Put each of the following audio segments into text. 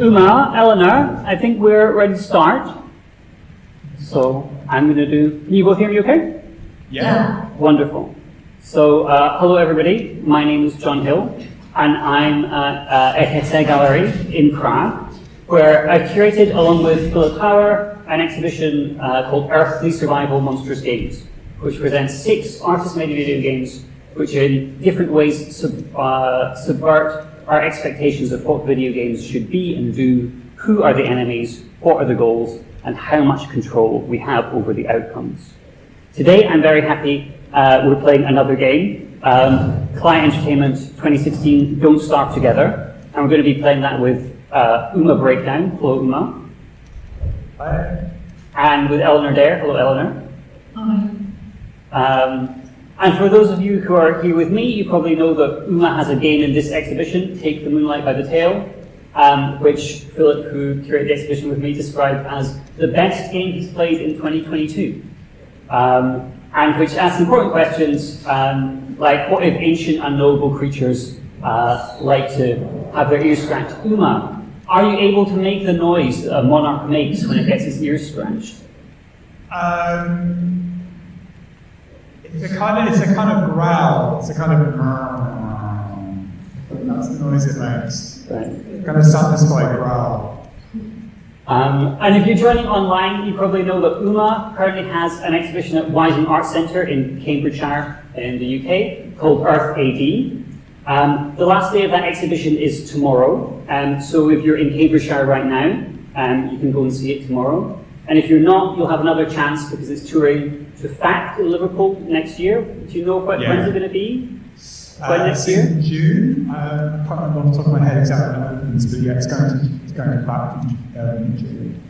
Uma, Eleanor, I think we're ready to start. So I'm going to do, can you both hear me okay? Yeah. Wonderful. So hello everybody, my name is John Hill and I'm at Hitchcock Gallery in Prague, where I curated along with Philip Power an exhibition called Earthly Survival Monstrous Games, which presents 6 artist-made video games which in different ways subvert our expectations of what video games should be and do, who are the enemies, what are the goals, and how much control we have over the outcomes. Today I'm very happy we're playing another game, Client Entertainment 2016 Don't Starve Together, and we're going to be playing that with Uma Breakdown. Hello Uma. Hi. And with Eleanor there. Hello Eleanor. Hi. And for those of you who are here with me, you probably know that Uma has a game in this exhibition, Take the Moonlight by the Tail, which Philip, who curated the exhibition with me, described as the best game he's played in 2022. And which asks important questions like, what if ancient unknowable creatures like to have their ears scratched? Uma, are you able to make the noise that a monarch makes when it gets its ears scratched? It's a kind of growl. It's a kind of that's the noise it makes. Right. Kind of satisfied growl. And if you're joining online, you probably know that Uma currently has an exhibition at Wysing Arts Centre in Cambridgeshire in the UK called Earth AD. The last day of that exhibition is tomorrow, so if you're in Cambridgeshire right now, you can go and see it tomorrow. And if you're not, you'll have another chance because it's touring to FACT in Liverpool next year. Do you know when's it going to be? When next year? In June. I can't remember off the top of my head exactly when it opens, but yeah, it's going to FACT in June.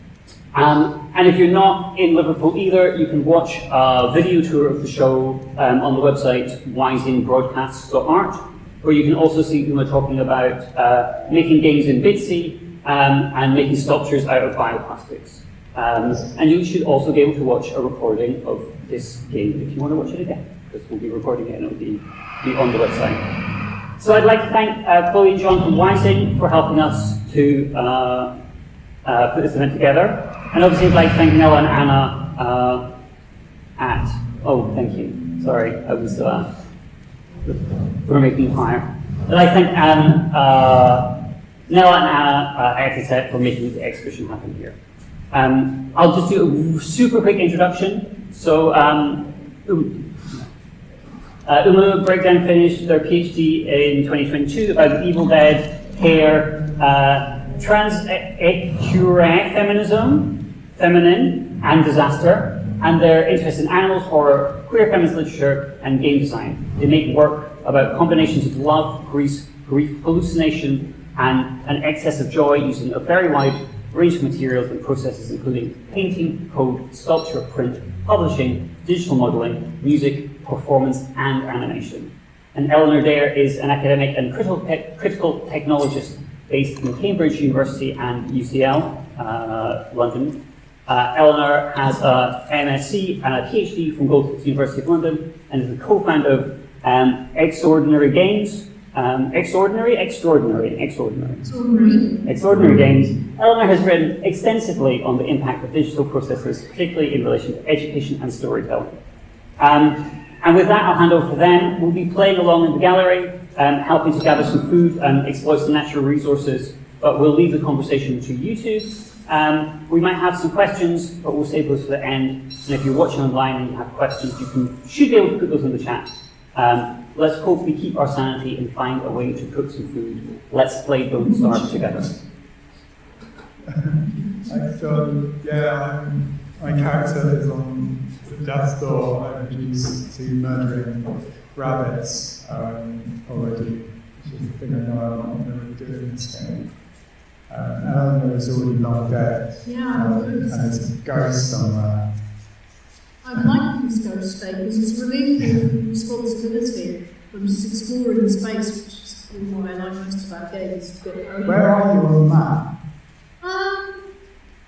And if you're not in Liverpool either, you can watch a video tour of the show on the website wisingbroadcasts.art, where you can also see Uma talking about making games in Bitsy and making sculptures out of bioplastics. And you should also be able to watch a recording of this game if you want to watch it again, because we'll be recording it and it'll be on the website. So I'd like to thank Chloe and John from Wysing for helping us to put this event together. And obviously I'd like to thank Nella and Anna thank you. Sorry, I was for making fire. I'd like to thank Nella and Anna at Exeset for making the exhibition happen here. I'll just do a super quick introduction. So, Uma Breakdown finished their PhD in 2022 about Evil Dead, hair, trans-equine feminism, feminine, and disaster, and their interest in animals, horror, queer feminist literature, and game design. They make work about combinations of love, grief, hallucination, and an excess of joy using a very wide range of materials and processes, including painting, code, sculpture, print, publishing, digital modeling, music, performance, and animation. And Eleanor Dare is an academic and critical technologist based in Cambridge University and UCL, London. Eleanor has a MSc and a PhD from both University of London and is the co-founder of Extraordinary Games. Extraordinary Games. Eleanor has written extensively on the impact of digital processes, particularly in relation to education and storytelling. And with that, I'll hand over to them. We'll be playing along in the gallery, helping to gather some food and exploit some natural resources, but we'll leave the conversation to you two. We might have some questions, but we'll save those for the end. And if you're watching online and you have questions, should be able to put those in the chat. Let's hope we keep our sanity and find a way to cook some food. Let's play Don't Starve together. So, my character is on the death door. I'm reduced to murdering rabbits already, which is the thing I know I'm not going to do in this game. Eleanor is already long dead, and there's a ghost somewhere. I like this ghost state because it's relieving responsibility from just exploring space, which is what I like most about games. Where are you on the map?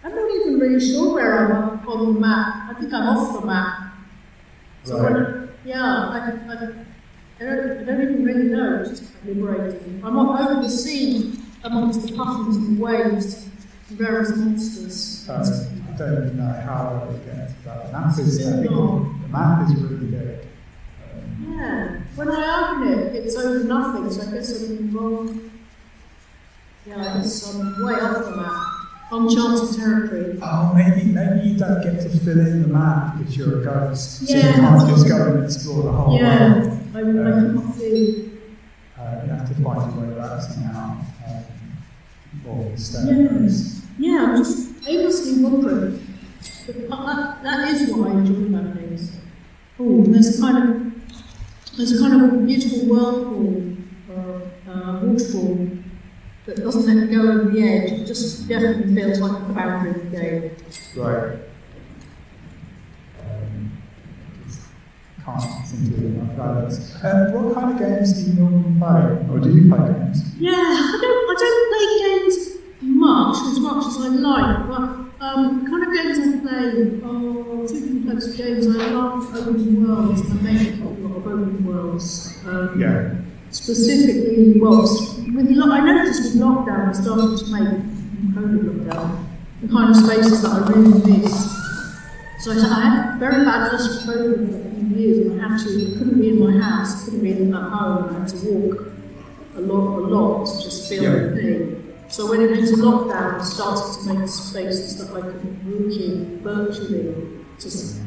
I'm not even really sure where I'm on the map. I think I'm off the map. So Right. I don't even really know. It's just liberating. I'm not over the sea. amongst the puffins and waves, various monsters. I don't even know how I would get into that. The map is, the map is really big. Yeah, when I open it, it's over nothing, so I guess I'm wrong. Yeah, it's way off the map. Uncharted territory. Oh, maybe you don't get to fill in the map because you're a ghost. So Yeah, you can't just go and explore the whole world. I can't see. You have to find your way back somehow. Or stairs. Yeah, I'm just aimlessly wandering. But that is what I enjoy about games. Oh, there's a kind of beautiful whirlpool or waterfall that doesn't let you go over the edge. It just definitely feels like a boundary of the game. Right. Can't seem to do enough balance. What kind of games do you normally play? Or do you play games? Yeah, I don't play games much as I like, but the kind of games I play are two different types of games. I love open worlds, and I make a lot of open worlds. Yeah. Specifically, I noticed with lockdown, I started to make COVID lockdown the kind of spaces that I really miss. So I had very bad loss for COVID for a few years, and I couldn't be in my house, couldn't be at home, I had to walk a lot to just feel the thing. So when it went to lockdown, I started to make spaces that I could walk in virtually, just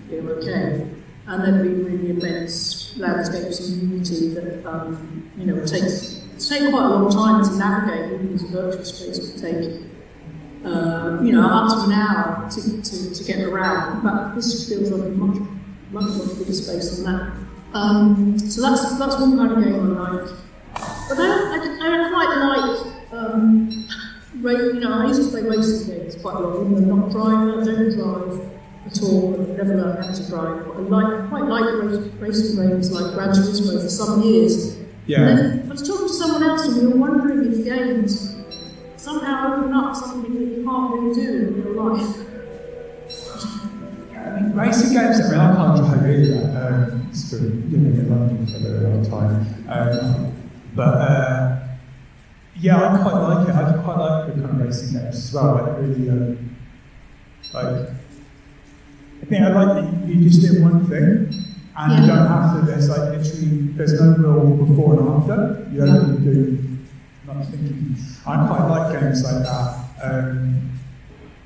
feel okay. And there'd be really immense landscapes and beauty that take quite a long time to navigate. Even as a virtual space would take up to an hour to get around. But this feels like a much bigger space than that. So that's one kind of game I like. But I quite like. I used to play racing games quite a lot. Even though I'm not a driver, I don't drive at all. I've never learned how to drive. But I quite like racing games like Gran Turismo for some years. Yeah. And then I was talking to someone else, and we were wondering if games somehow open up something that you can't really do in real life. Racing games, I can't drive either. It's been living in London for a very long time. Yeah, I quite like it. I quite like the kind of racing games as well. I really I think I like that you just do one thing, and you don't have to. There's no real before and after. You don't really do much thinking. I quite like games like that.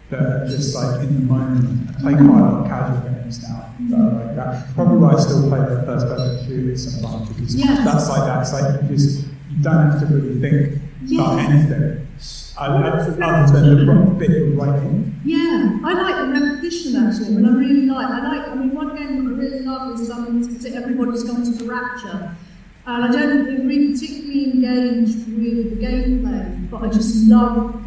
That are just like in the moment. I play quite a lot of casual games now that are like that. Probably why I still play the first person shooters sometimes, because that's like that. It's like you don't have to really think about anything. Other than the bit you're writing. Yeah, I like the repetition actually, and one game that I really love is Everybody's Gone to the Rapture. And I don't really particularly engaged with the gameplay, but I just love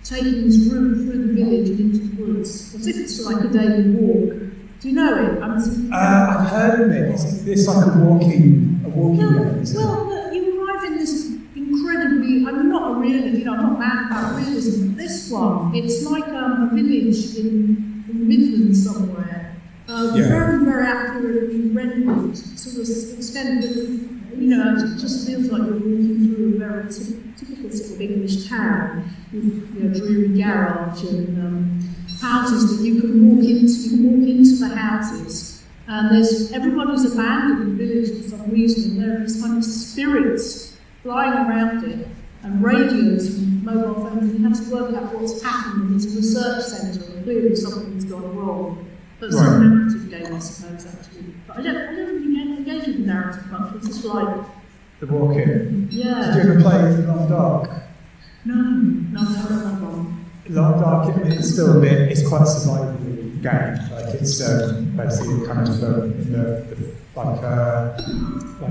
taking this route through the village and into the woods, as if it's like a daily walk. Do you know it? I've heard of it. It's like a walking game, isn't it? Well, you arrive in this incredibly, I'm not mad about realism, but this one, it's like a village in the Midlands somewhere. Very, very accurately rendered to the extent that, it just feels like you're walking through a very typical sort of English town with dreary garage and houses that you can walk into. You can walk into the houses, and everybody's abandoned the village for some reason, and there are these kind of spirits flying around it, and radios and mobile phones, and you have to work out what's happened. It's a research centre, and clearly something's gone wrong. That's a narrative game, I suppose, actually. But I don't really engage with the narrative much. It's just like the walking. Yeah. Did you ever play Long Dark? No, not one. Long Dark, it's still it's quite a survival game. Like it's basically kind of I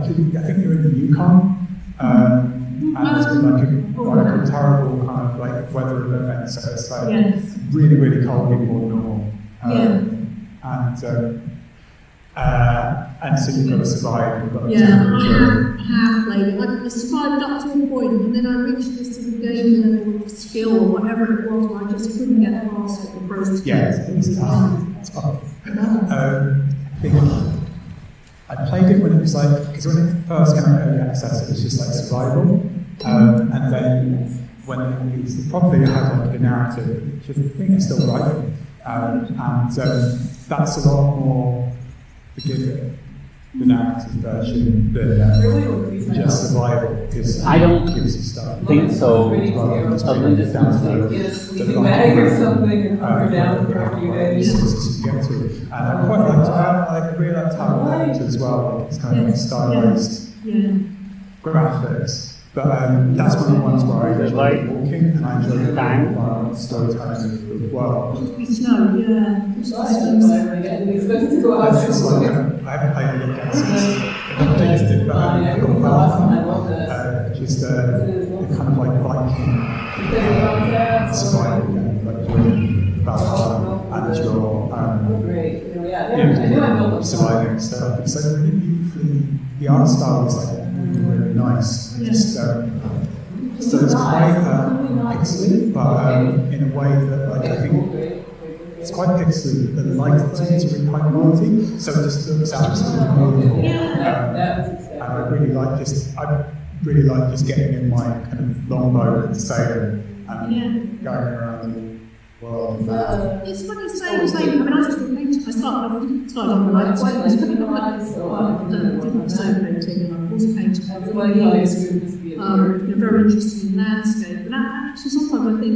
think you're in the Yukon, and there's been like a terrible kind of like weather event, so it's like really, really cold in more normal. And so you've got to survive. I have played it. I survived up to a point, and then I reached this sort of game level of skill or whatever it was, where I just couldn't get past what the pros to it's tough. I think I played it when it was like, because when it first came out early access, it was just like survival, and then when the problem they had like the narrative, which I think is still right, and that's a lot more forgiving, the narrative version, than just survival. Because I don't stuff. think so. Something just bag or something and hunker down for a few days. To get to. And I quite liked I really liked how it worked as well. Like it's kind of like stylized graphics. But that's one of the ones where I enjoy walking and I enjoy the storytelling as well. It's snow, yeah. It's supposed to go out. It's like I haven't played it yet since it, but I got well. Just the kind of like Viking survival game, like you're about and you're surviving stuff. It's like really beautifully, the art style is like really nice. Just, so it's quite pixely, but in a way that like I think it's quite pixely, but the light is really high quality, so it just looks absolutely beautiful. And I really like just getting in my kind of longboat and sailing and going around the world. It's funny to say, I mean, I used to paint. I started off with like stone painting, and I also painted for years. Very interested in landscape, and actually sometimes I think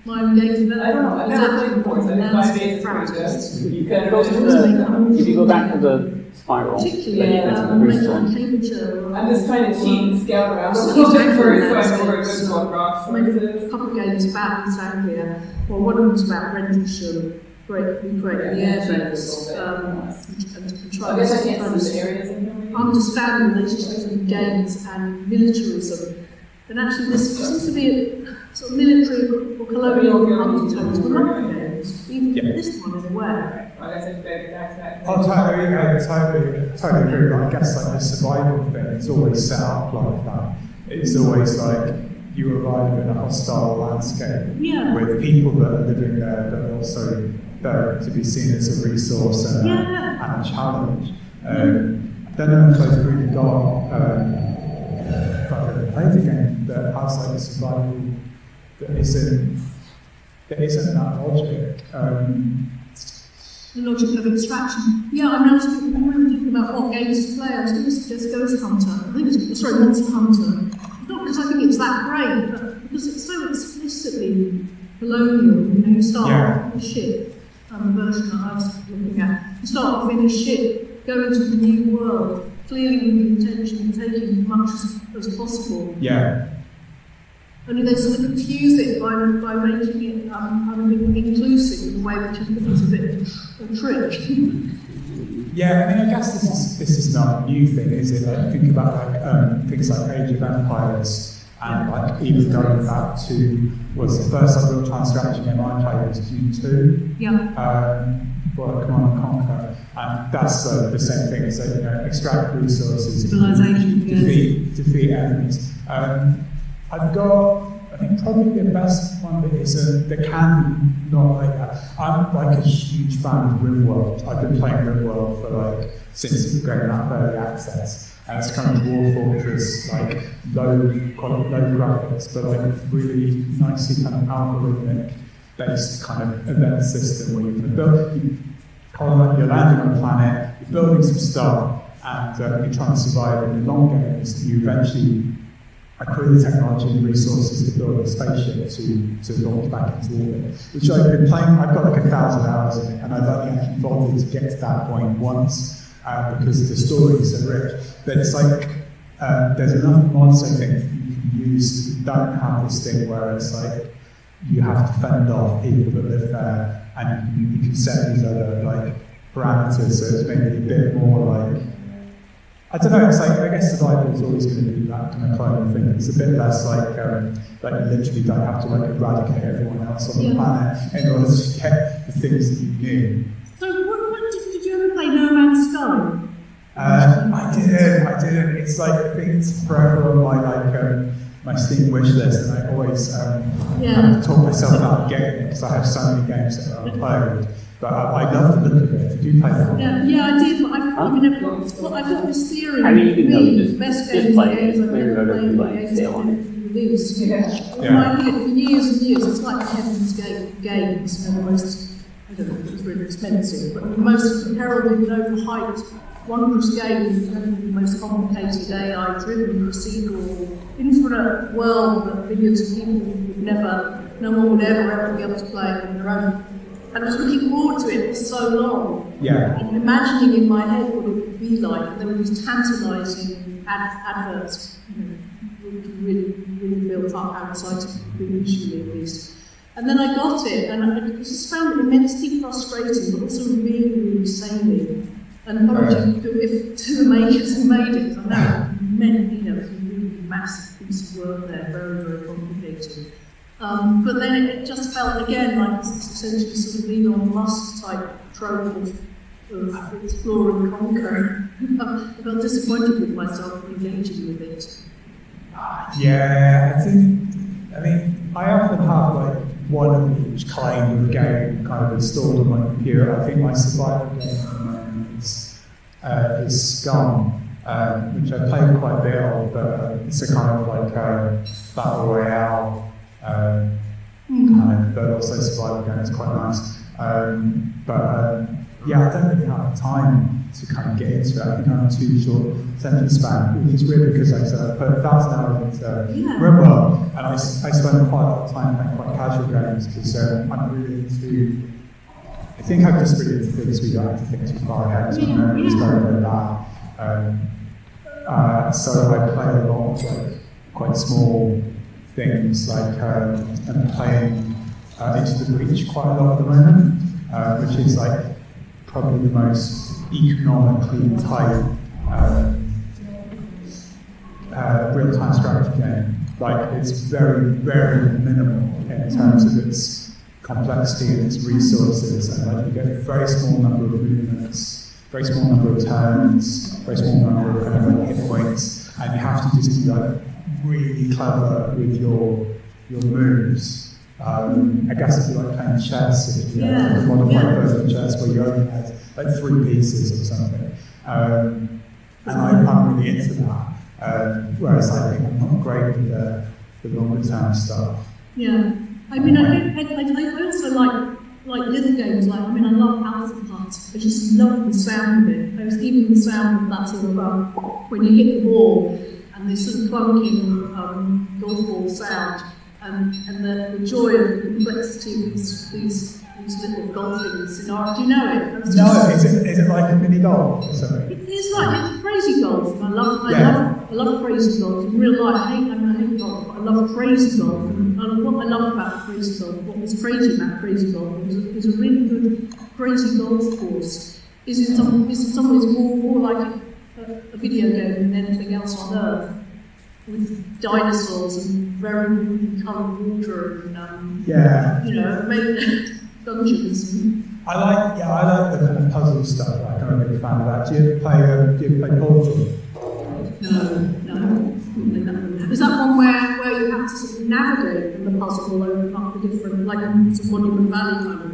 my game development is actually more landscape practice. You can go to if you go back to the spiral, particularly Cambridgeshire. I'm just trying to cheat and scout around a little bit first, so I know where good what rocks I made a couple of games about East Anglia. Well, one of them's about Renfrewshire, creating the airbase, and I guess I can't see the areas in here. understand the relationship between games and militarism. And actually, this seems to be a sort of military or colonial undertones for modern games, even this one in a way. I guess it's back. I'll totally agree. I guess like the survival thing, it's always set up like that. It's always like you arrive in a hostile landscape with people that are living there, but also there to be seen as a resource and a challenge. Then I've really got played a game that has like a survival that isn't that logic. The logic of extraction. Yeah, I mean, I was thinking about what games to play. I was going to suggest Ghost Hunter. I think it's Monster Hunter. Not because I think it's that great, but because it's so explicitly colonial. You know, you start off in a ship. The version that I was looking at. You start off in a ship, go into the new world, clearly with the intention of taking as much as possible. Yeah. Only they sort of confuse it by making it inclusive in a way which I think is a bit of a trick. Yeah, I mean, I guess this is not a new thing, is it? Like, think about like things like Age of Empires, and like even going back to was the first like real time strategy game I played was Q2. Yeah. For Command and Conquer, and that's the same thing. So extract resources, civilization, defeat enemies. I've got, I think probably the best one that isn't, that can not like that. I'm like a huge fan of RimWorld. I've been playing RimWorld for like since going out early access, and it's kind of War Fortress, like low graphics, but like really nicely kind of algorithmic based kind of event system where you can build. You're landing on a planet, you're building some stuff, and you're trying to survive in the long games. You eventually accrue the technology and resources to build a spaceship to launch back into orbit. Which I've been playing, I've got like 1,000 hours in it, and I've only actually bothered to get to that point once because the story is so rich. But it's like there's enough mods I think you can use that don't have this thing where it's like you have to fend off people that live there, and you can set these other like parameters, so it's maybe a bit more like, I don't know, it's like, I guess survival is always going to be that kind of climate thing. It's a bit less like you literally don't have to like eradicate everyone else on the planet in order to get the things that you need. So what did you ever play No Man's Sky? I didn't. It's like, I think it's forever on my like my Steam wish list, and I always have to talk myself out getting it because I have so many games that are played. But I love the look of it. Did you play that? Yeah, I did. But I've got this theory. I mean, you can best just play it. games It's clear I've about ever everybody. played Stay on it. is. Yeah. In my head, for years and years, it's like the Heaven's Gate Games, you know, the most, I don't know if it's really expensive, but the most heralded, overhyped, wondrous game, the most complicated AI-driven, procedural, infinite world that billions of people would never, no one would ever be able to play on their own. And I was looking forward to it for so long, and imagining in my head what it would be like, and there were these tantalising adverts, you know, really built up how excited visually at least. And then I got it, and I just found it immensely frustrating, but also really samey. And apology to the makers who made it. I know it meant, you know, it's a really massive piece of work there, very complicated. But then it just felt again like essentially sort of Elon Musk type trope of explore and conquer. I felt disappointed with myself engaging with it. Yeah, I mean, I often have like one of each kind of game kind of installed on my computer. I think my survival game at the moment is Scum, which I played quite a bit of, but it's a kind of like battle royale kind of, but also survival game. It's quite nice. Yeah, I don't really have time to kind of get into it. I think I'm too short attention span, which is weird because like I said, I put 1,000 hours into RimWorld, and I spend quite a lot of time playing quite casual games because I'm really into. I think I'm just really into things we don't have to think too far ahead. So it's very bad. So I play a lot of like quite small things, like I'm playing Into the Breach quite a lot at the moment, which is like probably the most economically tight real-time strategy game. Like it's very minimal in terms of its complexity and its resources, and like you get a very small number of movements, very small number of turns, very small number of kind of like hit points, and you have to just be like really clever with your moves. I guess if you like playing chess, if you have a modified version of chess where you only had like 3 pieces or something, and I'm really into that. Whereas I think I'm not great with the longer term stuff. Yeah, I mean, I also like little games. Like, I mean, I love Alpha Putt. I just love the sound of it. Even the sound of that sort of when you hit the ball and this sort of clunking golf ball sound, and the joy of the complexity of these little golfing scenarios. Do you know it? No, is it like a mini golf or something? It's crazy golf. I love crazy golf. In real life, I hate golf, but I love crazy golf. And what I love about crazy golf, what was crazy about crazy golf, is a really good crazy golf course. Is in some ways more like a video game than anything else on earth, with dinosaurs and very coloured water and you know, dungeons. I like the kind of puzzle stuff. Like, I'm a big fan of that. Do you ever play Portal? No. Is that one where you have to sort of navigate in the puzzle over the different, like some Monument Valley kind of?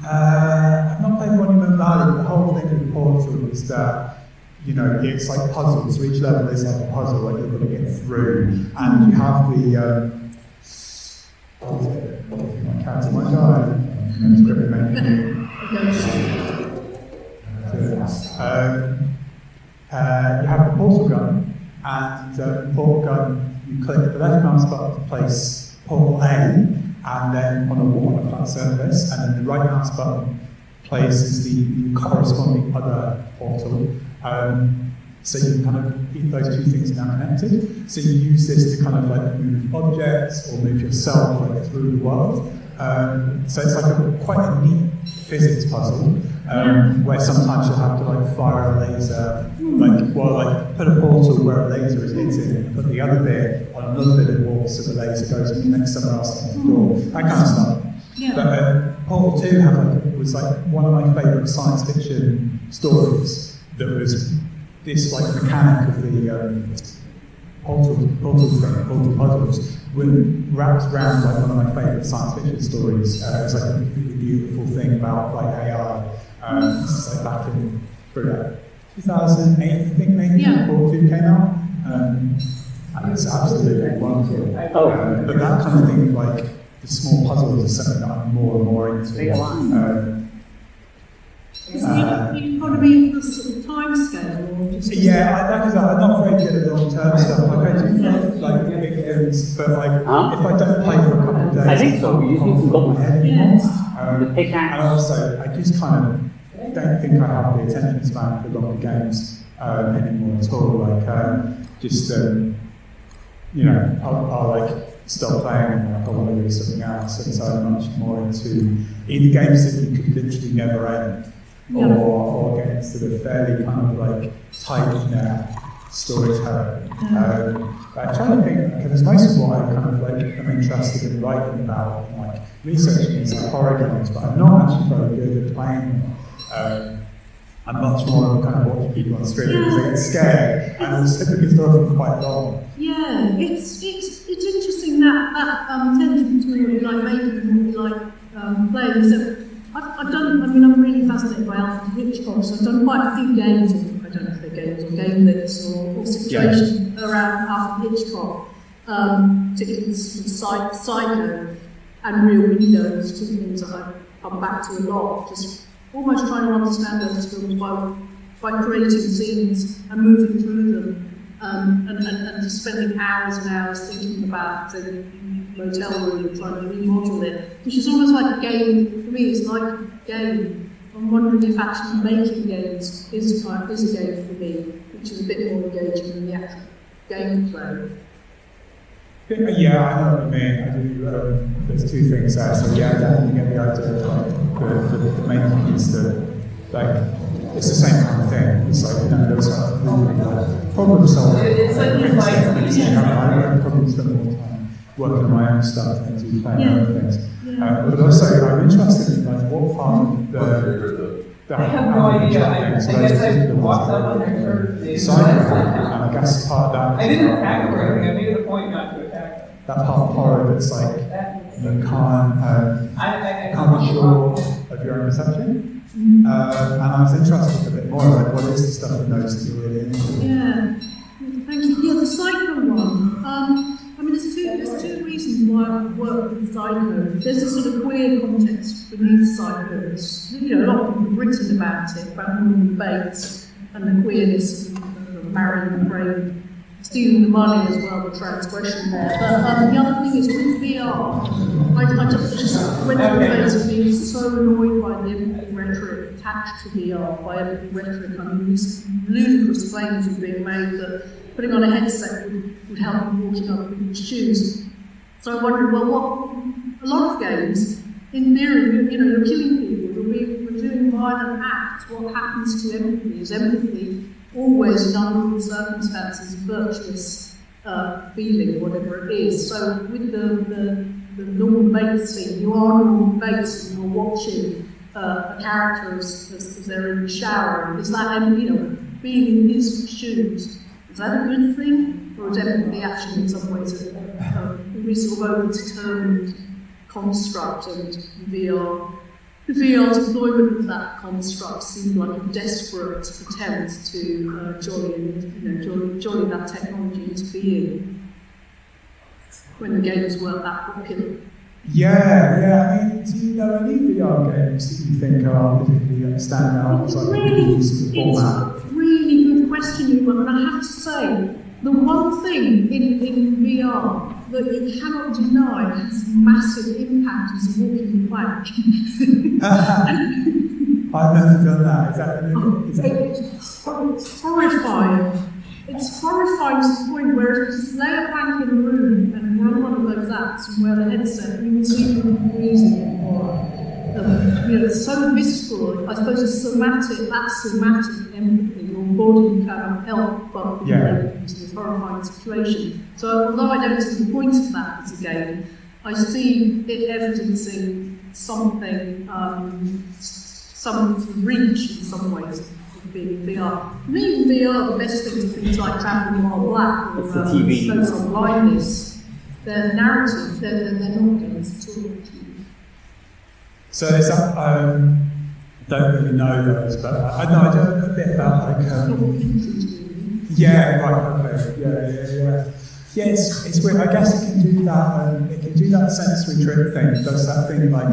I've not played Monument Valley, but the whole thing with Portal is that, you know, it's like puzzles. So each level is like a puzzle that you've got to get through, and you have the my character might die. You have the portal gun, and the portal gun, you click the left mouse button to place portal A, and then on a wall, on a flat surface, and then the right mouse button places the corresponding other portal. So you kind of, those two things are now connected. So you use this to kind of like move objects or move yourself like through the world. So it's like quite a neat physics puzzle, where sometimes you'll have to like fire a laser, put a portal where a laser is hitting, and put the other bit on another bit of the wall so the laser goes and connects somewhere else on the door, that kind of stuff. Yeah. But Portal 2 was like one of my favourite science fiction stories that was this like mechanic of the portal puzzles wrapped around like one of my favourite science fiction stories. It's like a really beautiful thing about like AI. This is like back in 2008, I think maybe, Portal 2 came out. and it's absolutely wonderful. Oh. But that kind of thing, like the small puzzles, is something that I'm more and more into. You've got to be the sort of time scale, or just I'm not very good at long-term stuff. Like I do like big games, but like if I don't play for a couple of days, I think so. You just need some goals. The And pickaxe. also, I just kind of don't think I have the attention span for longer games anymore at all. Like just you know, I'll like stop playing and like I want to do something else. And so I'm much more into either games that you could literally never end. Or games that are fairly kind of like tight net storytelling. I try to think, because most of what I kind of like I'm interested in writing about and like researching is like horror games, but I'm not actually very good at playing them. I'm much more kind of watching people on stream because I get scared, and also because they're often quite long. Yeah, it's interesting that tension between what you like making and what you like playing. So I've done, I mean, I'm really fascinated by Alfred Hitchcock, so I've done quite a few games, I don't know if they're games or game licks or situations around Alfred Hitchcock, particularly sort of Psycho and Rear Windows, two things that I've come back to a lot, just almost trying to understand those films by creating scenes and moving through them, and just spending hours and hours thinking about the motel room and trying to remodel it, which is almost like a game. For me, it's like a game. I'm wondering if actually making games is a game for me, which is a bit more engaging than the actual gameplay. Yeah, I know what you mean. I do. There's two things there. So yeah, I definitely get the idea of like the main piece that like it's the same kind of thing. It's like there's like problem solving. It's like you like I probably spend more time working on my own stuff and do playing other things. But also, I'm interested in like what part of the I have no idea. I guess I walked up on their curve. Psycho, and I guess part of that. I didn't attack them or anything. I made it a point not to attack them. That part of horror that's like you can't be sure of your own perception. And I was interested a bit more like what is the stuff in those that you're really into. Yeah, thank you. Yeah, the Psycho one. I mean, there's two reasons why I work with Psycho. There's a sort of queer context beneath Psycho. You know, a lot of people have written about it, about Norman Bates and the queerness of marrying the brave, stealing the money as well, the transgression there. But the other thing is with VR, I just went through a phase of being so annoyed by the empathy rhetoric attached to VR. By empathy rhetoric, I mean these ludicrous claims were being made that putting on a headset would help you walking up people's shoes. So I wondered, well, a lot of games, in theory, you know, you're killing people, you're doing violent acts. What happens to empathy? Is empathy always in unreal circumstances a virtuous feeling, whatever it is? So with the Norman Bates scene, you are Norman Bates and you're watching a character as they're in the shower. Is that, you know, being in his shoes? Is that a good thing, or is empathy actually in some ways a really sort of overdetermined construct? And the VR's deployment of that construct seemed like a desperate attempt to jolly that technology into being when the games weren't that popular. Yeah. I mean, do you know any VR games that you think are particularly stand out as like use the format? Really good question, and I have to say, the one thing in VR that you cannot deny has massive impact is walking plank. I've never done that. It's horrifying. It's horrifying to the point where if you just lay a plank in a room and run one of those apps and wear the headset, you will see people freezing in horror. You know, it's so visceral. I suppose it's somatic. That's somatic empathy. Your body cannot help but be into this horrifying situation. So although I don't see the point of that as a game, I see it evidencing something, some reach in some ways of being VR. For me, in VR, the best things are things like Traveling While Black or Those on Blindness. They're narrative. They're not games at all. So it's don't really know those, but I know I know a bit about like yeah, right, okay, yeah. Yeah, it's weird. I guess it can do that. It can do that sensory trip thing. It does that thing like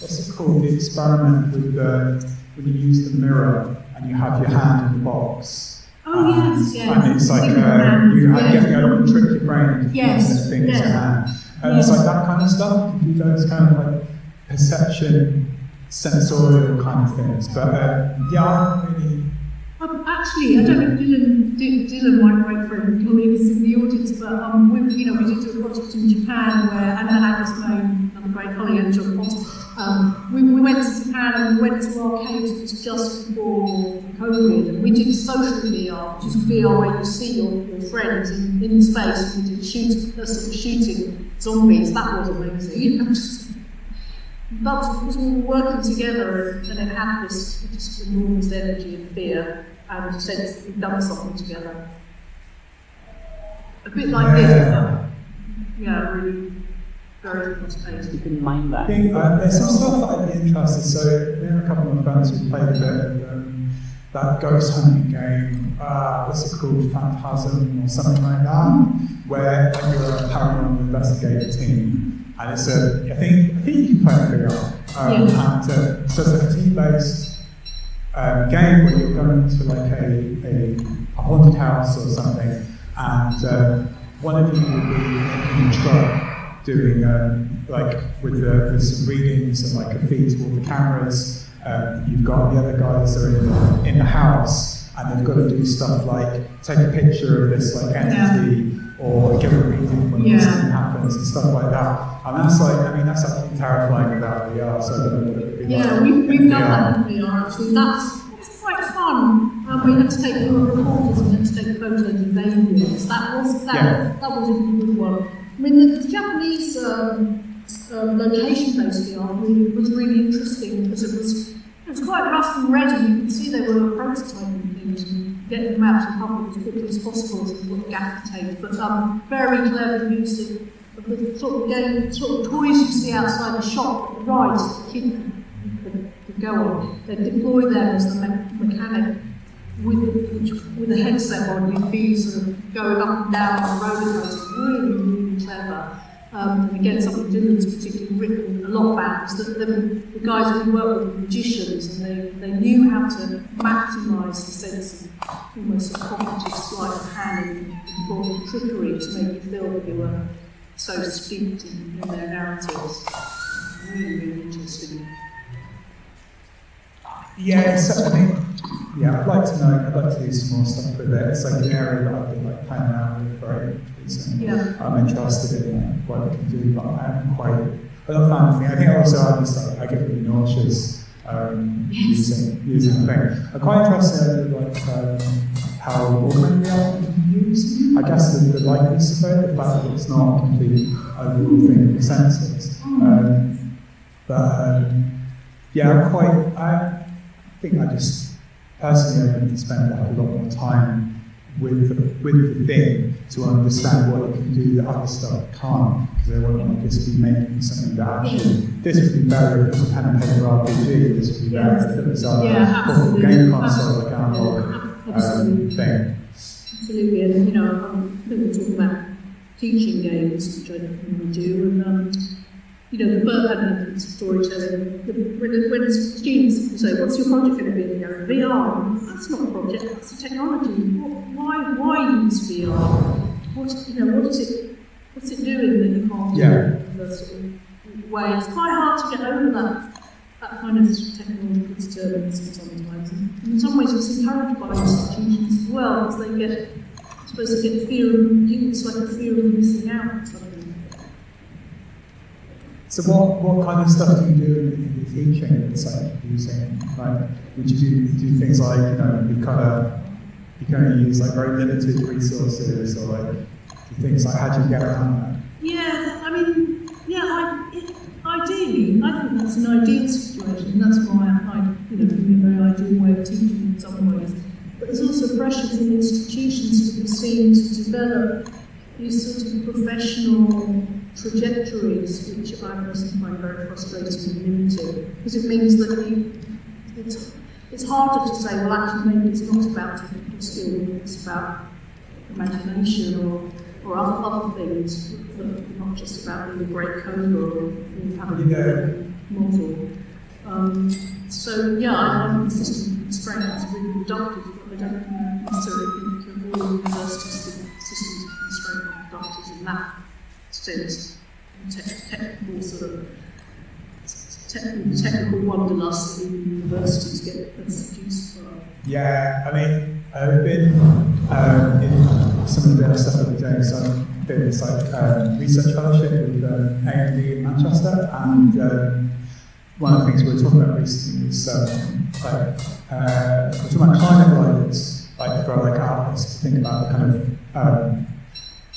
what's it called? The experiment with when you use the mirror and you have your hand in the box. Oh yes, yeah. And it's like you trick your brain into thinking it's your hand. It's like that kind of stuff. You can do those kind of like perception, sensorial kind of things. But I don't really. Actually, I don't know if Dylan might wait for him because he was in the audience, but we did do a project in Japan where, and Anna's known, another great colleague, and John Potter, we went to Japan and we went to arcades, it was just before COVID, and we did social VR, which is VR where you see your friends in space, and we did shooting zombies. That was amazing. But because we were working together and it had this enormous energy and fear and sense that we've done something together. A bit like this, but really very fast-paced. You can mind that. I think there's some stuff that I'd be interested. So there are a couple of my friends who played a bit of that ghost hunting game. What's it called? Phantasm or something like that, where you're a paranormal investigator team. And it's I think you can play it VR. So it's a team-based game where you're going to like a haunted house or something, and one of you will be in the truck doing with some readings and like a feed to all the cameras. You've got the other guys that are in the house, and they've got to do stuff like take a picture of this like entity. Or give a reading when something happens and stuff like that. And that's that's absolutely terrifying about VR, so I don't know what it would be like. Yeah, we've done that in VR actually. It's quite fun. We had to take recorders and we had to take photos of babies. That was a good one. I mean the Japanese location-based VR was really interesting because it was quite rough and ready. You could see they were prototyping things and getting them out to public as quickly as possible with gaffer tape. But very clever use of the sort of toys you see outside the shop, the rides the kid could go on. They deploy them as the mechanic with a headset on. You'd be sort of going up and down on the roller coaster. Really clever. And again, something Dylan's particularly written a lot about is that the guys who work with magicians, and they knew how to maximise the sense of almost a cognitive sleight of hand and trickery to make you feel that you were so steeped in their narratives. Really interesting. I'd like to do some more stuff with it. It's like an area that I've been like playing around with very recently. I'm interested in what it can do, but I'm not a fan of it. I think also I get really nauseous using the thing. I'm quite interested in how augmented reality can be used. I guess the likeness of it, the fact that it's not a complete overall thing of the senses. I think I just personally I need to spend a lot more time with the thing to understand what it can do that other stuff can't, because I want to just be making something that actually this would be better if it was a pen and paper RPG, this would be better if it was a game console like analog thing. Absolutely, and I think we're talking about teaching games, which I definitely do, and the birth and storytelling. When students say, "What's your project going to be?" They go, "VR." That's not a project. That's a technology. Why use VR? What is it? What's it doing that you can't do in the sort of way? It's quite hard to get over that kind of technological disturbance sometimes. And in some ways, it's encouraged by institutions as well, because they get it's like a fear of missing out or something. So what kind of stuff do you do in your teaching? It's like using, would you do things like, you kind of use like very limited resources, or like things like how do you get around that? Ideally, I think that's an ideal situation. That's why I think a very ideal way of teaching in some ways. But there's also pressure from institutions to be seen to develop these sort of professional trajectories, which I personally find very frustrating and limiting, because it means that it's harder to say, well, actually, maybe it's not about technical skill, it's about imagination or or other things, not just about being a great coder or having a good model. So yeah, I think system constraint is really productive, but I don't necessarily think of all university systems of constraint are productive in that sense. Technical sort of technical wanderlust that even universities get seduced by. Yeah, I mean, I've been in some of the other stuff that we're doing, so I've been this research fellowship with A&D in Manchester, and one of the things we were talking about recently was we're talking about climate guidance, for artists to think about the kind of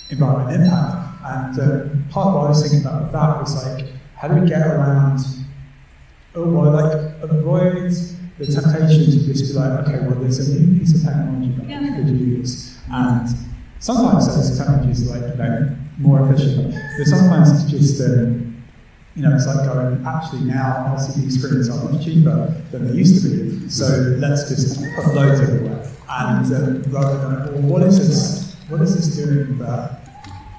environmental impact. And part of what I was thinking about with that was how do we get around, avoid the temptation to just be okay, well, there's a new piece of technology that we could use, and sometimes those technologies are more efficient, but sometimes it's just it's like going, actually now LCD screens are much cheaper than they used to be, so let's just put loads everywhere. And rather than, what is this doing that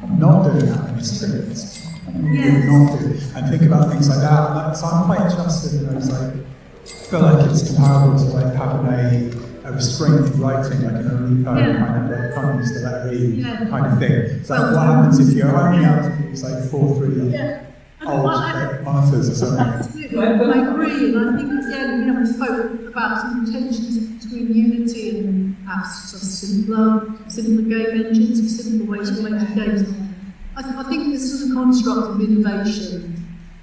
I'm not doing that in screens? And think about things like that. And so I'm quite interested in those, I feel like it's comparable to having a restraint in writing, an early kind of economist to let read kind of thing. So what happens if you're only able to use 4:3 old monitors or something? Absolutely, I agree, and I think again, we spoke about some tensions between Unity and perhaps just simpler game engines, simpler ways of making games. I think this sort of construct of innovation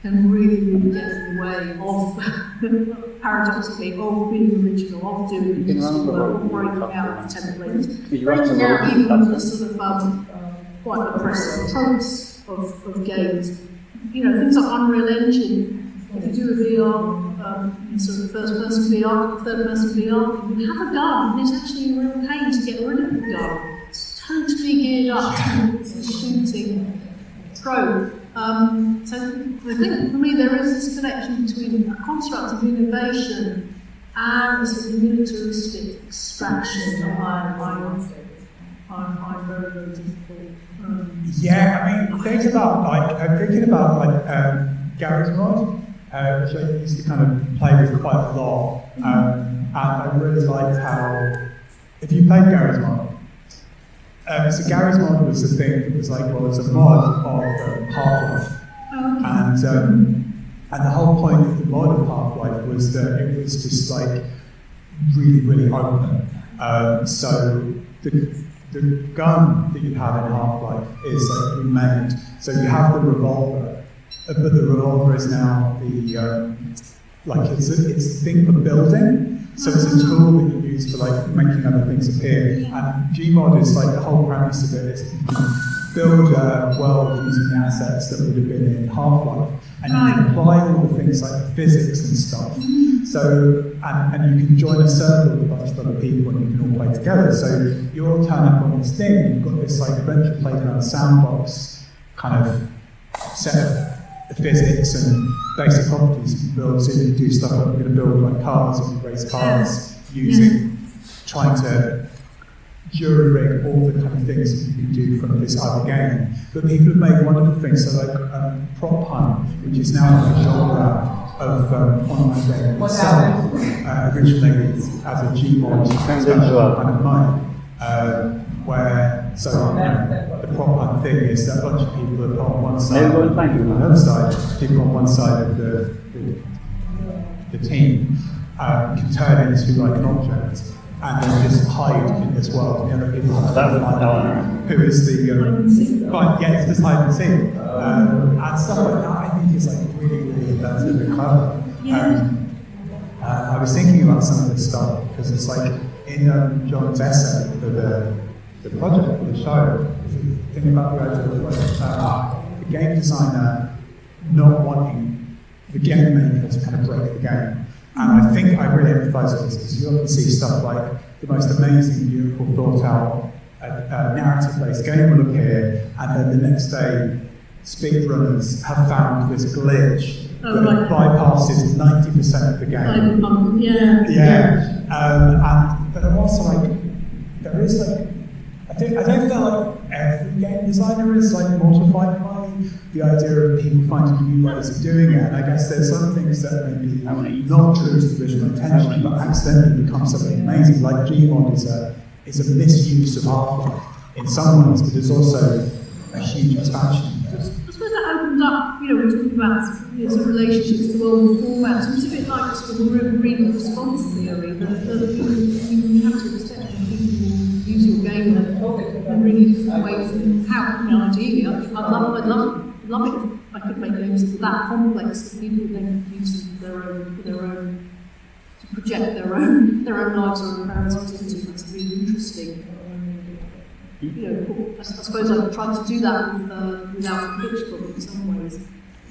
can really get in the way of, paradoxically, of being original, of doing things, of breaking out of templates, breaking out even the sort of quite oppressive tropes of games. Things like Unreal Engine, if you do a VR, sort of first-person VR, third-person VR, you have a gun, and it's actually a real pain to get rid of the gun. It's totally geared up to the shooting trope. So I think for me there is this connection between a construct of innovation and a sort of militaristic extraction that I find very, very difficult. I'm thinking about Gary's mod, which I used to kind of play with quite a lot, and I really liked how, if you played Gary's mod, so Gary's mod was the thing, it was it's a mod of Half-Life, and the whole point of the mod of Half-Life was that it was just really, really open. So the gun that you have in Half-Life is remade. So you have the revolver, but the revolver is now it's a thing for building. So it's a tool that you use for making other things appear. And Gmod is the whole premise of it is you can build a world using the assets that would have been in Half-Life, and you can apply all the things like physics and stuff. So, and you can join a circle with a bunch of other people and you can all play together. So you all turn up on this thing, you've got this adventure playground sandbox kind of set of physics and basic properties you can build. So you can do stuff like we're going to build cars and race cars trying to jury rig all the kind of things that you can do from this other game. But people have made wonderful things, so Prop Hunt, which is now a genre of online game itself, originally as a Gmod kind of mode, where the Prop Hunt thing is that a bunch of people are on one side, on the other side, people on one side of the team can turn into an object and then just hide in this world. The other people who is it's just hide and seek. And stuff like that I think is really, really inventive and clever. I was thinking about some of this stuff because it's in John's essay for the project, for the show, thinking about the idea of the game designer not wanting the game maker to kind of break the game. And I think I really empathise with this because you often see stuff like the most amazing, beautiful, thought out, narrative-based game will appear, and then the next day, speedrunners have found this glitch that bypasses 90% of the game. But I'm also there is I don't feel like game designer is like mortified by the idea of people finding new ways of doing it. And I guess there's some things that maybe not true to the original intention, but accidentally become something amazing. Like Gmod is a misuse of art in some ways, but there's also a huge expansion. I suppose that opened up, we're talking about sort of relationships to old formats. It's a bit like sort of reading response theory, that you have to expect that people will use your game in really different ways. And how, ideally, I'd love it if I could make games that were that complex that people then could use them for their own, to project their own lives or narratives into. That's really interesting. I suppose I tried to do that without Hitchcock in some ways.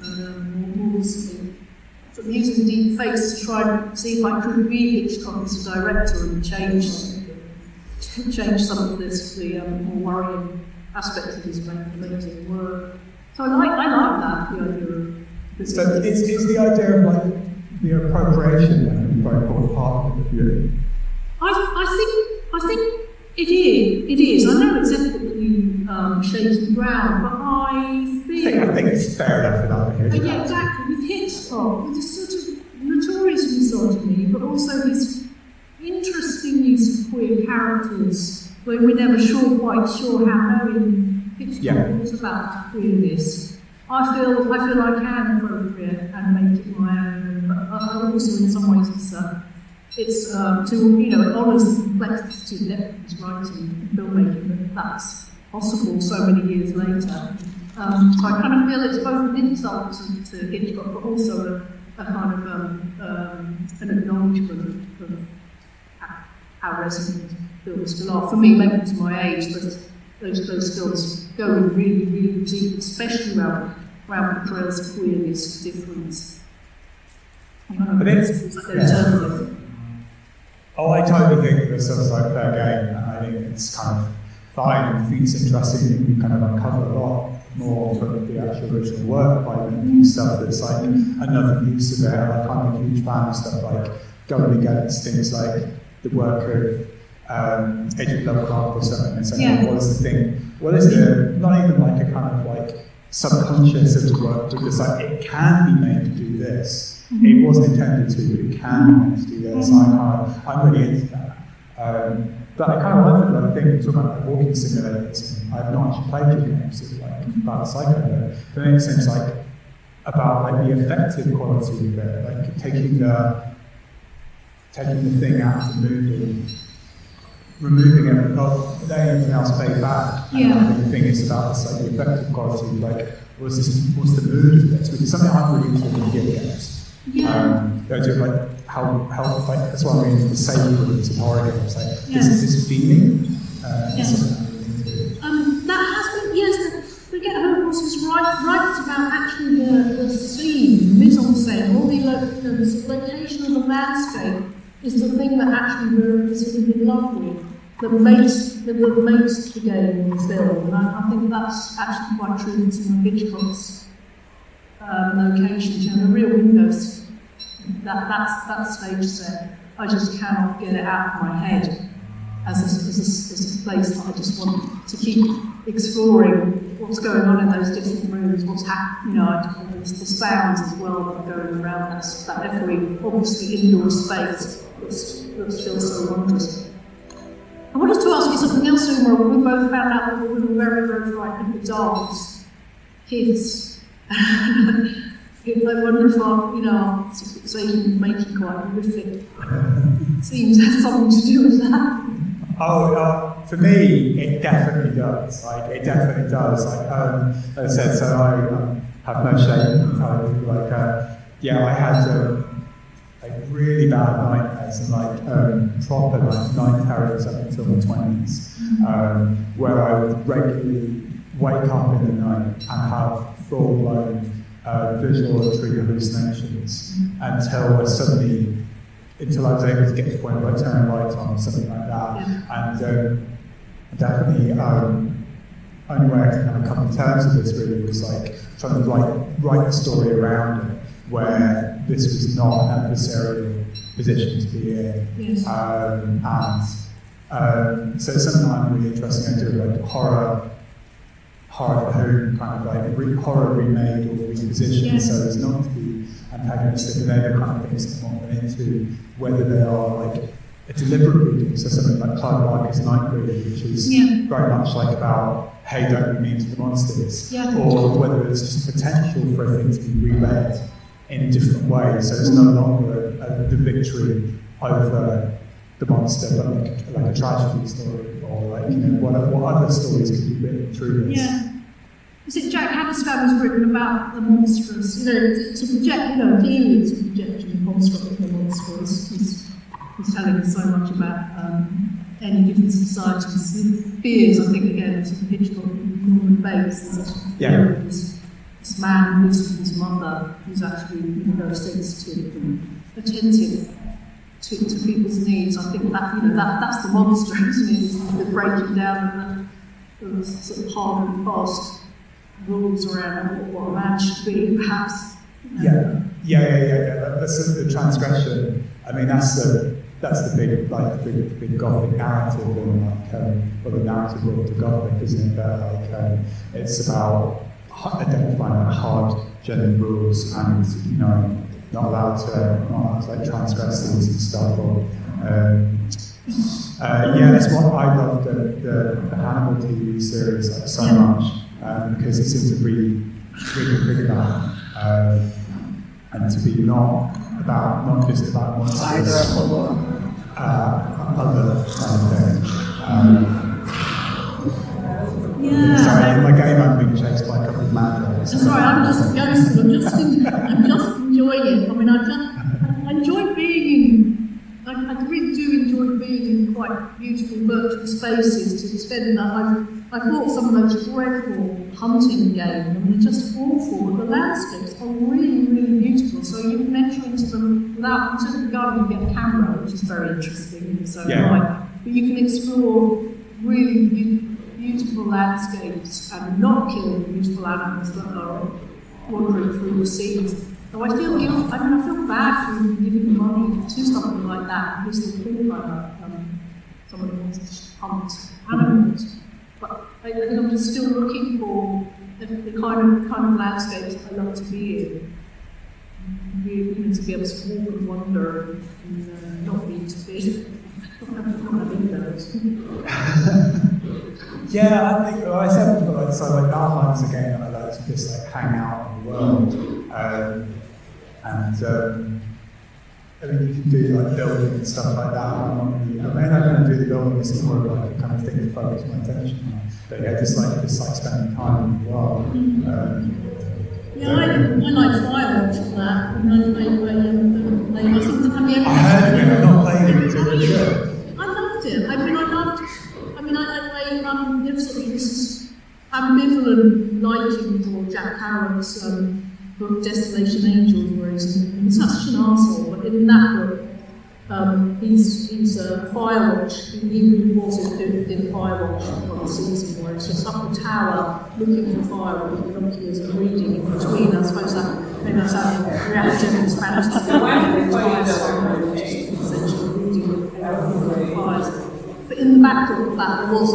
More recently, sort of using deep fakes to try and see if I could be Hitchcock as a director and change some of the more worrying aspects of his amazing work. So I like that, the idea of. So is the idea of like the appropriation a very important part of the view? I think it is. I know it's definitely shades the ground, but I think it's fair enough without the Hitchcock. Yeah, exactly. With Hitchcock, with this sort of notorious misogyny, but also his interesting use of queer characters, where we're never quite sure how knowing Hitchcock was about that queerness. I feel I can appropriate and make it my own, but I also, in some ways, it's it honours the complexity and depth of his writing and filmmaking, and that's possible so many years later. So I kind of feel it's both an insult to Hitchcock, but also a kind of an acknowledgement of how resonant films still are. For me, maybe it's my age, but those films go in really, really deep, especially around portrayals of queerness, difference. But it's Oh, I totally think this is like fair game, and I think it's kind of fine. I think it's interesting that you kind of uncover a lot more from the actual original work by making stuff that's like another use of it. Like, I'm a huge fan of stuff like going against things like the work of H.P. Lovecraft or something, and saying, what is the thing? What is the, not even like a kind of like subconscious of the work, but just like it can be made to do this. It wasn't intended to, but it can be made to do this. I'm really into that. But I kind of like the thing about like walking simulators. I've not actually played the games about the psycho, but it makes sense like about like the effective quality of it, like taking the thing out of the movie, removing it, letting everything else fade back. And the thing is about this like the effective quality, like what's the mood of this? Which is something I'm really interested in video games. The idea of like how like that's what I mean the sacredness of horror games, like this feeling. That has been, yes, forget who was writes about actually the scene, mise en scène, all the location of the landscape is the thing that actually we're sort of in love with, that makes the game the film. And I think that's actually quite true in some of Hitchcock's locations, the real windows, that stage set, I just cannot get it out of my head as a place that I just want to keep exploring what's going on in those different rooms, what's happening, the sounds as well that are going around, that echoing, obviously indoor space that feels so wondrous. I wanted to ask you something else, Uma. We both found out that we were very, very frightened with dogs, kids. I wonder if our fixation making quite horrific seems to have something to do with that. For me, it definitely does. It definitely does. As I said, so I have no shame in telling you. I had really bad nightmares and proper night terrors up until my 20s, where I would regularly wake up in the night and have full-blown visual auditory hallucinations until I was able to get to the point where I turned the lights on or something like that. And definitely, only way I can kind of come to terms with this really was trying to write the story around it, where this was not an adversarial position to be in. Yes. So it's something I'm really interested in doing, horror horror kind of like horror remade or repositioned, Yes. so it's not the antagonistic, but they're the kind of things that want them into, whether they are like a deliberate reading, so something like Clive Barker's Night Reading, which is very much like about, hey, don't be mean to the monsters, or whether it's just potential for a thing to be reread in different ways, so it's no longer the victory over the monster, but like a tragedy story, or like, you know, what other stories could be written through this. Yeah. Is it Jack Haverstown has written about the monstrous, you know, to project, you know, feelings of projection of construct of the monstrous. He's telling us so much about any different societies' fears. I think again, sort of Hitchcock and Norman Bates. This man who lives with his mother, who's actually very sensitive and attentive to people's needs. I think that, you know, that's the monster, isn't it? It's the breaking down of the sort of hard and fast rules around what a man should be, perhaps. Yeah. That's the transgression. I mean, that's the big, like the big Gothic narrative, and like, well, the narrative world of Gothic, isn't it? That like it's about identifying like hard gender rules, and you know, not allowed to like transgress these and stuff. Or that's what I love the Hannibal TV series like, so much, because it seems to really big enough, and to be not just about monsters, other kind of thing. Sorry, in my game I'm being chased by a couple of mad dogs. Sorry, I'm just enjoying it. I mean, I enjoy being in, I really do enjoy being in quite beautiful virtual spaces, to the extent that I bought some of those dreadful hunting games, and they're just awful, but the landscapes are really, really beautiful, so you can enter into them without, until you go and get a camera, which is very interesting in its own right, but you can explore really beautiful landscapes and not kill beautiful animals that are wandering through the scenes. So I feel guilt. I mean, I feel bad for giving money to something like that because they feel like someone who wants to hunt animals. But I think I'm just still looking for the kind of landscapes I love to be in. Really, to be able to walk and wander and not need to be. Not having those. Yeah, I think I said before, like, so like outlines again, I like to just like hang out in the world, and I mean you can do like building and stuff like that. I mean, I don't do the building; it's more of like a kind of thing to focus my attention on. But yeah, just like spending time in the world. I like Firewatch and that. I heard of it. I'm not playing it. I loved it. There's sort of this ambivalent liking for Jack Harrow's book Destination Angels, where he's such an arsehole, but in that book, he's a Firewatch. He reported did Firewatch one season where it's just up the tower looking for fire with binoculars and reading in between. I suppose that maybe that's how reactive in Spanish to essentially reading with fires. But in the backdrop of that, there was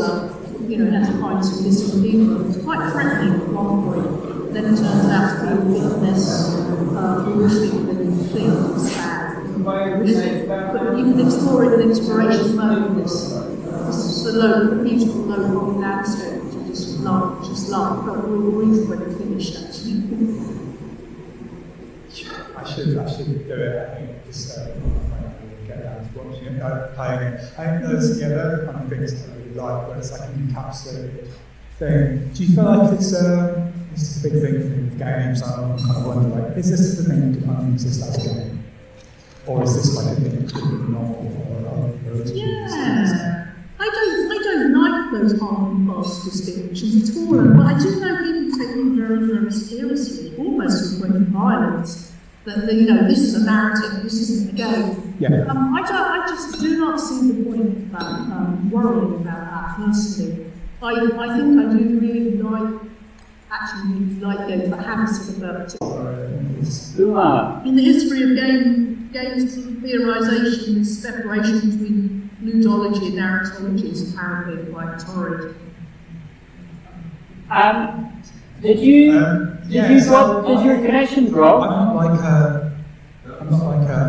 it had to find some missing people. It was quite threatening at one point. Then it turns out to be a bit less horrific than you think, sad. But you can explore it with inspiration mode. This beautiful low landscape, which I just love. I felt real grief when it finished, actually. I should do it. I think just get around to watching it, playing it. I think they're the kind of things that I really like, where it's like an encapsulated thing. Do you feel like it's a big thing with games? I'm kind of wondering, like, is this the thing that can exist as a game? Or is this like a thing that's novel or Yeah. I don't like those hard and fast distinctions at all, but I do know people take them very, very seriously, almost with great violence. That this is a narrative, this isn't a game. Yeah. I just do not see the point about worrying about that personally. I think I do really like games that have a sort of in the history of games theorisation, this separation between ludology and narratology is apparently quite torrid. Did you did your connection drop? I'm not like a,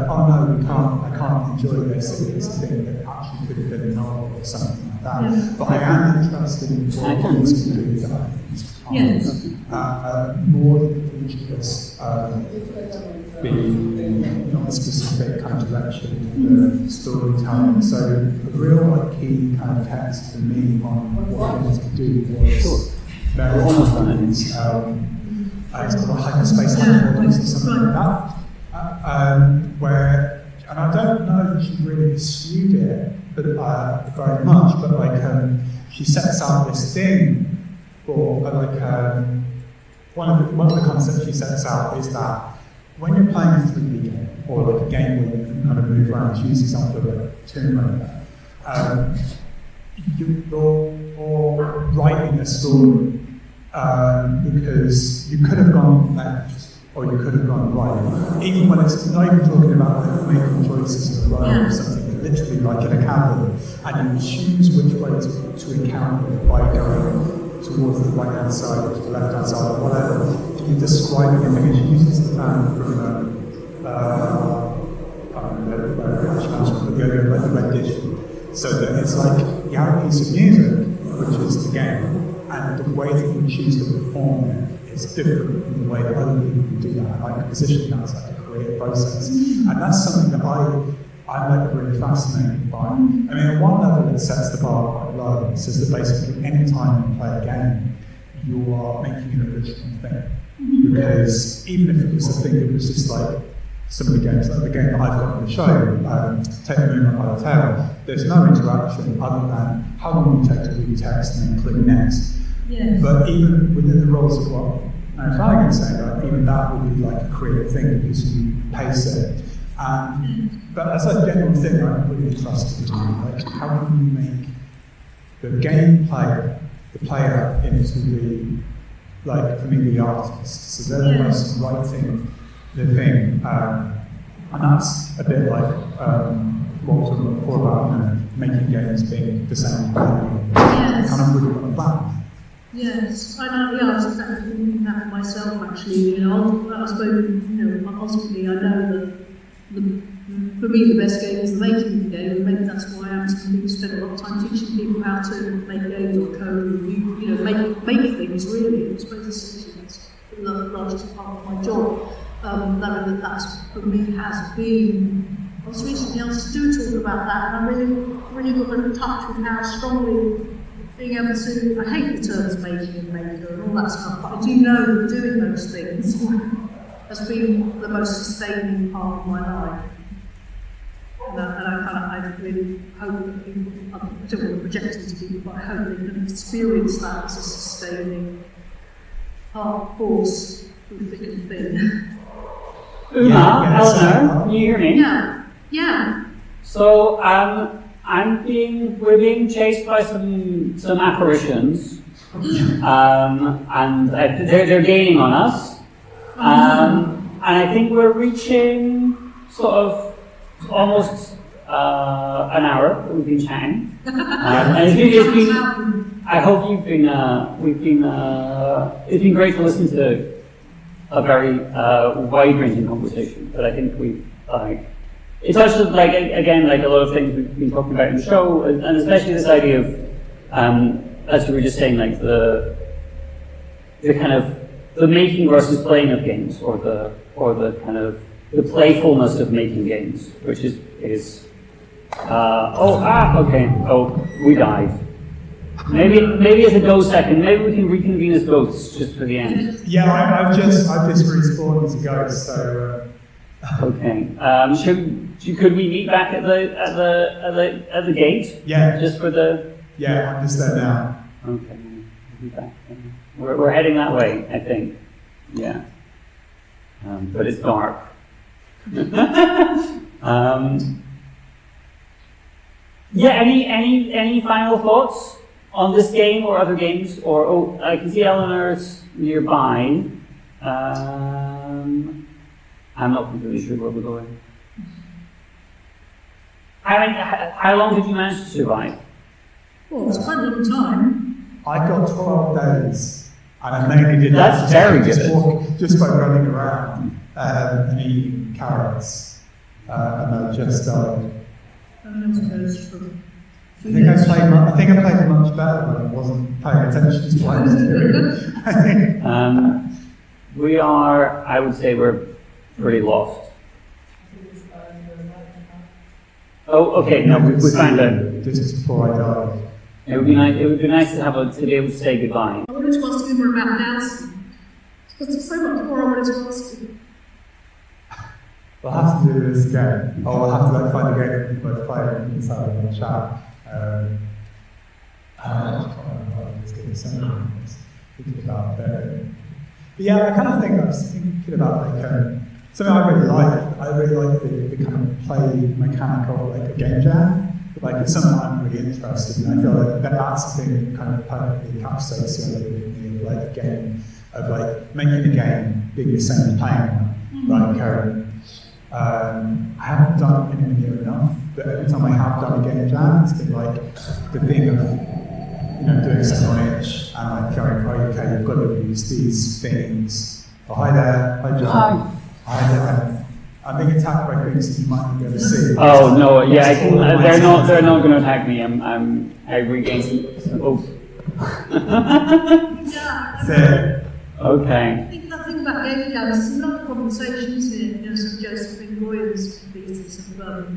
oh no, I can't enjoy this. It's a thing that actually could have been a novel or something like that. Yeah. But I am interested in what things can do that. Yes. More than just being not a specific kind of direction, the storytelling. So the real key kind of text for me on what I wanted to do was various things. It's called hyperspace hypothesis or something like that. Where, and I don't know if she really pursued it very much, but she sets out this thing for one of the concepts she sets out is that when you're playing a 3D game or a game where you can kind of move around, she uses example of a Tomb Raider, you're writing a story because you could have gone left or you could have gone right. Even when it's not even talking about making choices in a row or something, literally like in a cabin, and you choose which way to encounter it by going towards the right hand side or to the left hand side or whatever. You're describing it, and she uses the fan from the rendition, so that it's like you have a piece of music, which is the game, and the way that you choose to perform it is different from the way that other people can do that. I can position that as like a creative process, and that's something that I'm like really fascinated by. I mean, at one level, it sets the bar quite low. It says that basically, any time you play a game, you are making an original thing. Because even if it was a thing that was just like some of the games, like the game that I've got on the show, Take the Moon by the Tail, there's no interaction other than how long you take to read text and then click next. Yes. But even within the rules of what Flanagan's saying, even that would be like a creative thing because you pace it. But as a general thing, I'm really interested in like how can you make the game player, the player into the, like for me, the artist. So they're the most writing the thing, and that's a bit like what we were talking before about making games being the same. Yes. Kind of really want that. Yes, I know. Yeah, I was exactly thinking that myself. Actually, I suppose ultimately, I know that for me the best game is the making game, and maybe that's why I'm spend a lot of time teaching people how to make games or code, make things. Really, I suppose that's the largest part of my job. That's for me has been. I was recently asked to talk about that, and I really got in touch with how strongly being able to. I hate the terms making and maker and all that stuff, but I do know that doing those things has been the most sustaining part of my life. And I really hope that people, I don't want to project it to people, but I hope they can experience that as a sustaining force through thick and thin. Uma, Eleanor, can you hear me? Yeah. So we're being chased by some apparitions, and they're gaining on us, and I think we're reaching sort of almost an hour that we've been chatting, and it's been. I hope you've been. It's been great to listen to a very wide-ranging conversation, but I think we've it touched again a lot of things we've been talking about in the show, and especially this idea of as we were just saying, like the kind of the making versus playing of games, or the kind of the playfulness of making games, which is we died. Maybe as a ghost second, maybe we can reconvene as ghosts just for the end. Yeah, I've just respawned as a ghost, so. Okay. Could we meet back at the gate? Yeah. Just for the. Yeah, I'm just there now. Okay. We'll be back. We're heading that way, I think. Yeah. But it's dark. Any final thoughts on this game or other games? Or I can see Eleanor's nearby. I'm not completely sure where we're going. How long did you manage to survive? Well, it's quite a long time. I got 12 days. And I mainly did That's that very just by running around and eating carrots. And I just died. I think I played much better when I wasn't paying attention to what I was doing. I would say we're pretty lost. Oh, okay, no, we found out. Just before I died. It would be nice to be able to say goodbye. I wanted to ask you more about dancing. Because there's so much more I wanted to ask you. We'll have to do this again. Or we'll have to find a game that we both play and just have a chat. I was going to say, thinking about that. But yeah, I kind of think I was thinking about something I really like. I really like the kind of play mechanic of like a game jam. Like it's something I'm really interested in. I feel like that's the thing that kind of perfectly encapsulates the idea with me of like a game, of like making a game being the same as playing one. Like I haven't done it in near enough, but every time I have done a game jam, it's been like the thing of doing something on itch and like going, oh, okay, you've got to use these things. Oh, hi there, hi John. Hi there. I'm being attacked by things that you might not be able to see. Oh no, yeah, they're not going to attack me. I regained some oof. Yeah. Okay. I think that thing about game jams, there's a lot of conversations here, some Josephine Boyle's pieces of,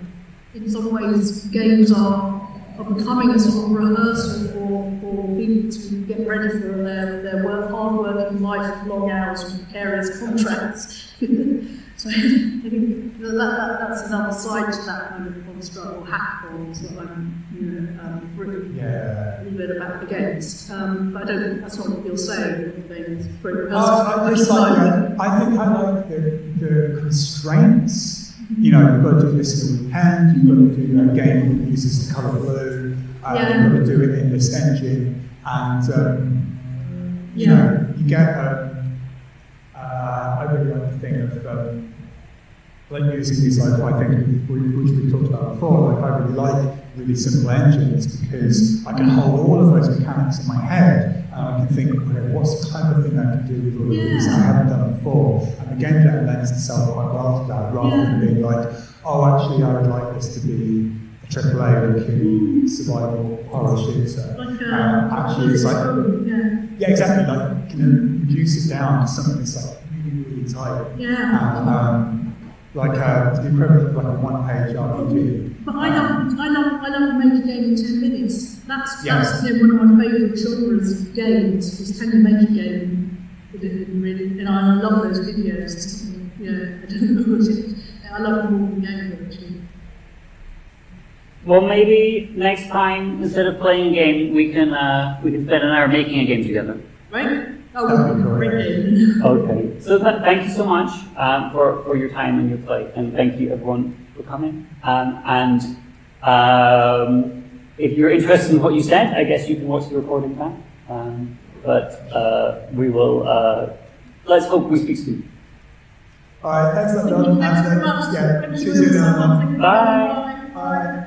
in some ways, games are becoming a sort of rehearsal for people to get ready for their hard-working life, long hours, and precarious contracts. So I think that's another side to that kind of construct or hackathons that I'm written a little bit about the games. But I don't think that's not what you're saying. I think I like the constraints. You've got to do this in a weekend, you've got to do a game that uses the colour blue, you've got to do it in this engine, and you get I really like the thing of like using these, like I think which we talked about before. Like I really like really simple engines because I can hold all of those mechanics in my head and I can think, okay, what's the type of thing I can do with all of these I haven't done before? And the game jam lends itself quite well to that, rather than being like, oh, actually, I would like this to be a AAA looking survival horror shooter. Actually, it's like, exactly, like reduce it down to something that's like really tight. Like the equivalent of like a one-page RPG. But I love make a game in 10 minutes. That's one of my favourite genres of games, is can you make a game really, and I love those videos. I don't know what it is. I love them more than game actually. Well, maybe next time, instead of playing a game, we can spend an hour making a game together. Right? Oh, great. Okay. So thank you so much for your time and your play, and thank you everyone for coming. If you're interested in what you said, I guess you can watch the recording back. But we will. Let's hope we speak soon. All right. Thanks a lot, John. Thanks very much. See you soon. Bye. Bye.